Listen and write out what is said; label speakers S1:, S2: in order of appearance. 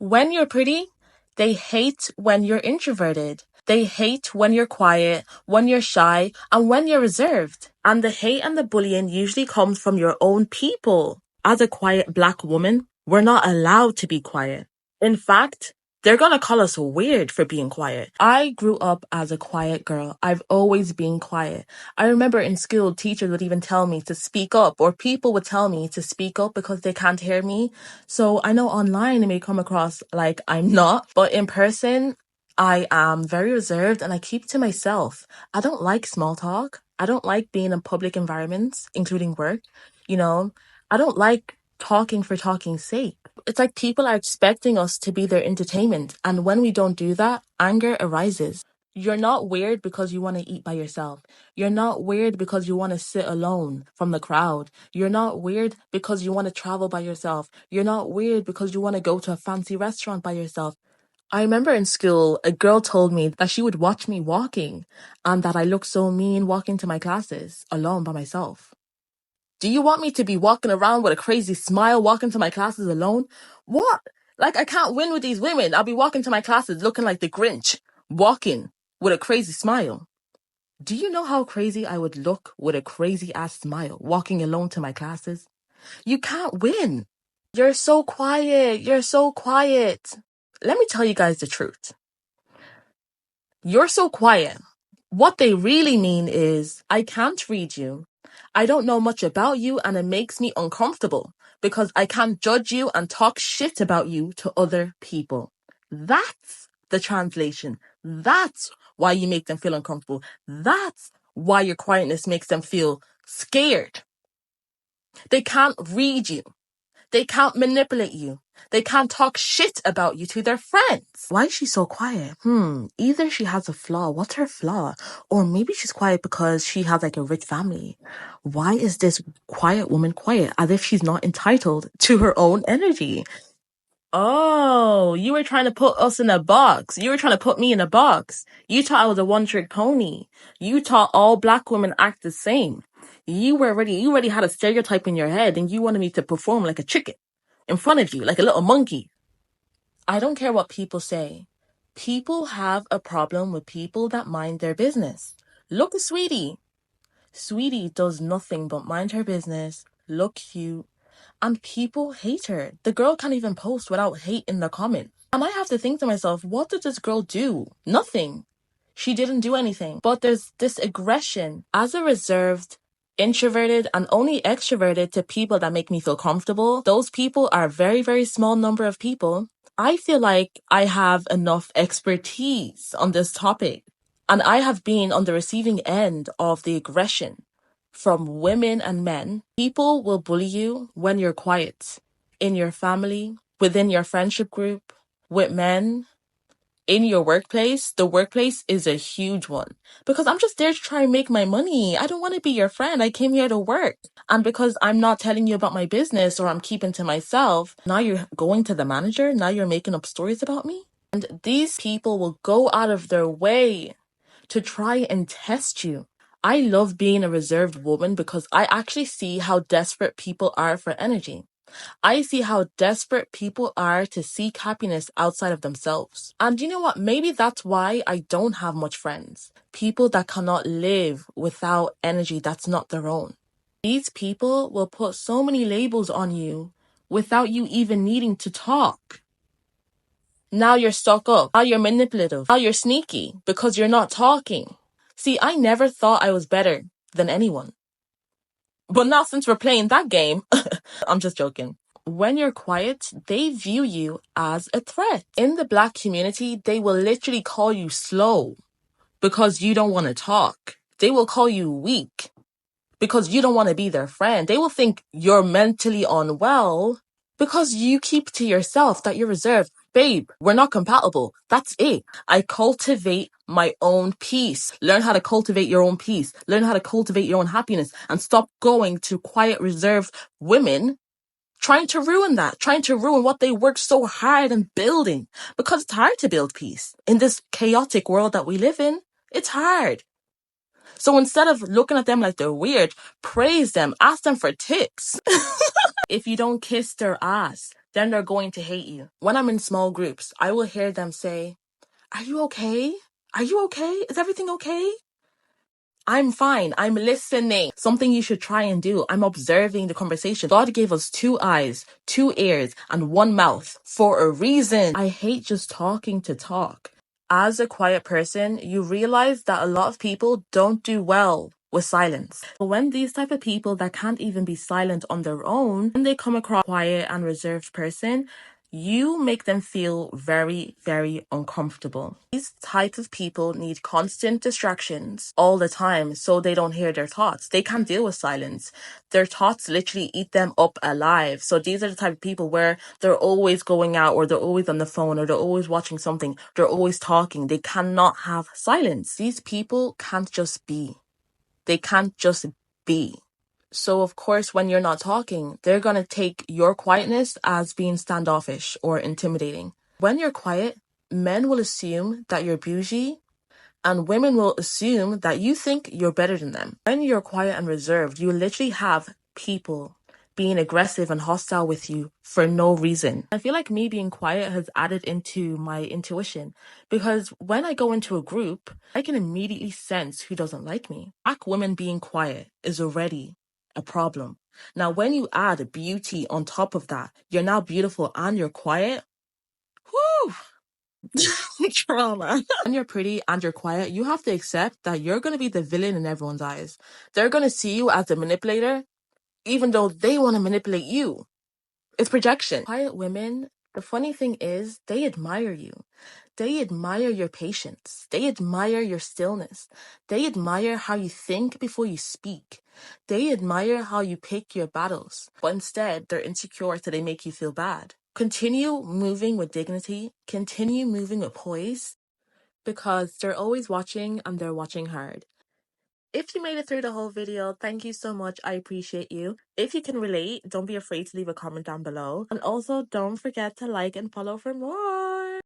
S1: When you're pretty, they hate when you're introverted. They hate when you're quiet, when you're shy, and when you're reserved. And the hate and the bullying usually comes from your own people. As a quiet black woman, we're not allowed to be quiet. In fact, they're gonna call us weird for being quiet. I grew up as a quiet girl. I've always been quiet. I remember in school, teachers would even tell me to speak up, or people would tell me to speak up because they can't hear me. So I know online it may come across like I'm not, but in person, I am very reserved and I keep to myself. I don't like small talk. I don't like being in public environments, including work. You know, I don't like talking for talking's sake. It's like people are expecting us to be their entertainment. And when we don't do that, anger arises. You're not weird because you want to eat by yourself. You're not weird because you want to sit alone from the crowd. You're not weird because you want to travel by yourself. You're not weird because you want to go to a fancy restaurant by yourself. I remember in school, a girl told me that she would watch me walking and that I look so mean walking to my classes alone by myself. Do you want me to be walking around with a crazy smile, walking to my classes alone? What? Like, I can't win with these women. I'll be walking to my classes looking like the Grinch, walking with a crazy smile. Do you know how crazy I would look with a crazy ass smile, walking alone to my classes? You can't win. You're so quiet. You're so quiet. Let me tell you guys the truth. You're so quiet. What they really mean is, I can't read you. I don't know much about you and it makes me uncomfortable because I can't judge you and talk shit about you to other people. That's the translation. That's why you make them feel uncomfortable. That's why your quietness makes them feel scared. They can't read you. They can't manipulate you. They can't talk shit about you to their friends. Why is she so quiet? Either she has a flaw. What's her flaw? Or maybe she's quiet because she has like a rich family. Why is this quiet woman quiet? As if she's not entitled to her own energy. Oh, you were trying to put us in a box. You were trying to put me in a box. You thought I was a one-trick pony. You thought all black women act the same. You already had a stereotype in your head and you wanted me to perform like a chicken in front of you, like a little monkey. I don't care what people say. People have a problem with people that mind their business. Look at Sweetie. Sweetie does nothing but mind her business, look cute, and people hate her. The girl can't even post without hate in the comment. And I have to think to myself, what did this girl do? Nothing. She didn't do anything. But there's this aggression. As a reserved, introverted, and only extroverted to people that make me feel comfortable, those people are a very, very small number of people. I feel like I have enough expertise on this topic. And I have been on the receiving end of the aggression from women and men. People will bully you when you're quiet. In your family, within your friendship group, with men, in your workplace. The workplace is a huge one. Because I'm just there to try and make my money. I don't want to be your friend. I came here to work. And because I'm not telling you about my business or I'm keeping to myself, now you're going to the manager. Now you're making up stories about me. And these people will go out of their way to try and test you. I love being a reserved woman because I actually see how desperate people are for energy. I see how desperate people are to seek happiness outside of themselves. And you know what? Maybe that's why I don't have much friends. People that cannot live without energy that's not their own. These people will put so many labels on you without you even needing to talk. Now you're stuck up. Now you're manipulative. Now you're sneaky because you're not talking. See, I never thought I was better than anyone. But now since we're playing that game, I'm just joking. When you're quiet, they view you as a threat. In the black community, they will literally call you slow because you don't want to talk. They will call you weak because you don't want to be their friend. They will think you're mentally unwell because you keep to yourself, that you're reserved. Babe, we're not compatible. That's it. I cultivate my own peace. Learn how to cultivate your own peace. Learn how to cultivate your own happiness and stop going to quiet, reserved women trying to ruin that, trying to ruin what they worked so hard in building. Because it's hard to build peace. In this chaotic world that we live in, it's hard. So instead of looking at them like they're weird, praise them, ask them for tips. If you don't kiss their ass, then they're going to hate you. When I'm in small groups, I will hear them say, "Are you okay? Are you okay? Is everything okay?" I'm fine. I'm listening. Something you should try and do. I'm observing the conversation. God gave us 2 eyes, 2 ears, and 1 mouth for a reason. I hate just talking to talk. As a quiet person, you realize that a lot of people don't do well with silence. When these type of people that can't even be silent on their own, when they come across a quiet and reserved person, you make them feel very, very uncomfortable. These type of people need constant distractions all the time so they don't hear their thoughts. They can't deal with silence. Their thoughts literally eat them up alive. So these are the type of people where they're always going out, or they're always on the phone, or they're always watching something. They're always talking. They cannot have silence. These people can't just be. They can't just be. So, of course, when you're not talking, they're going to take your quietness as being standoffish or intimidating. When you're quiet, men will assume that you're bougie, and women will assume that you think you're better than them. When you're quiet and reserved, you literally have people being aggressive and hostile with you for no reason. I feel like me being quiet has added into my intuition, because when I go into a group, I can immediately sense who doesn't like me. Black women being quiet is already a problem. Now, when you add beauty on top of that, you're now beautiful and you're quiet. Whoo! Trauma. When you're pretty and you're quiet, you have to accept that you're going to be the villain in everyone's eyes. They're going to see you as the manipulator, even though they want to manipulate you. It's projection. Quiet women, the funny thing is, they admire you. They admire your patience. They admire your stillness. They admire how you think before you speak. They admire how you pick your battles. But instead, they're insecure, so they make you feel bad. Continue moving with dignity. Continue moving with poise, because they're always watching and they're watching hard. If you made it through the whole video, thank you so much. I appreciate you. If you can relate, don't be afraid to leave a comment down below. And also, don't forget to like and follow for more.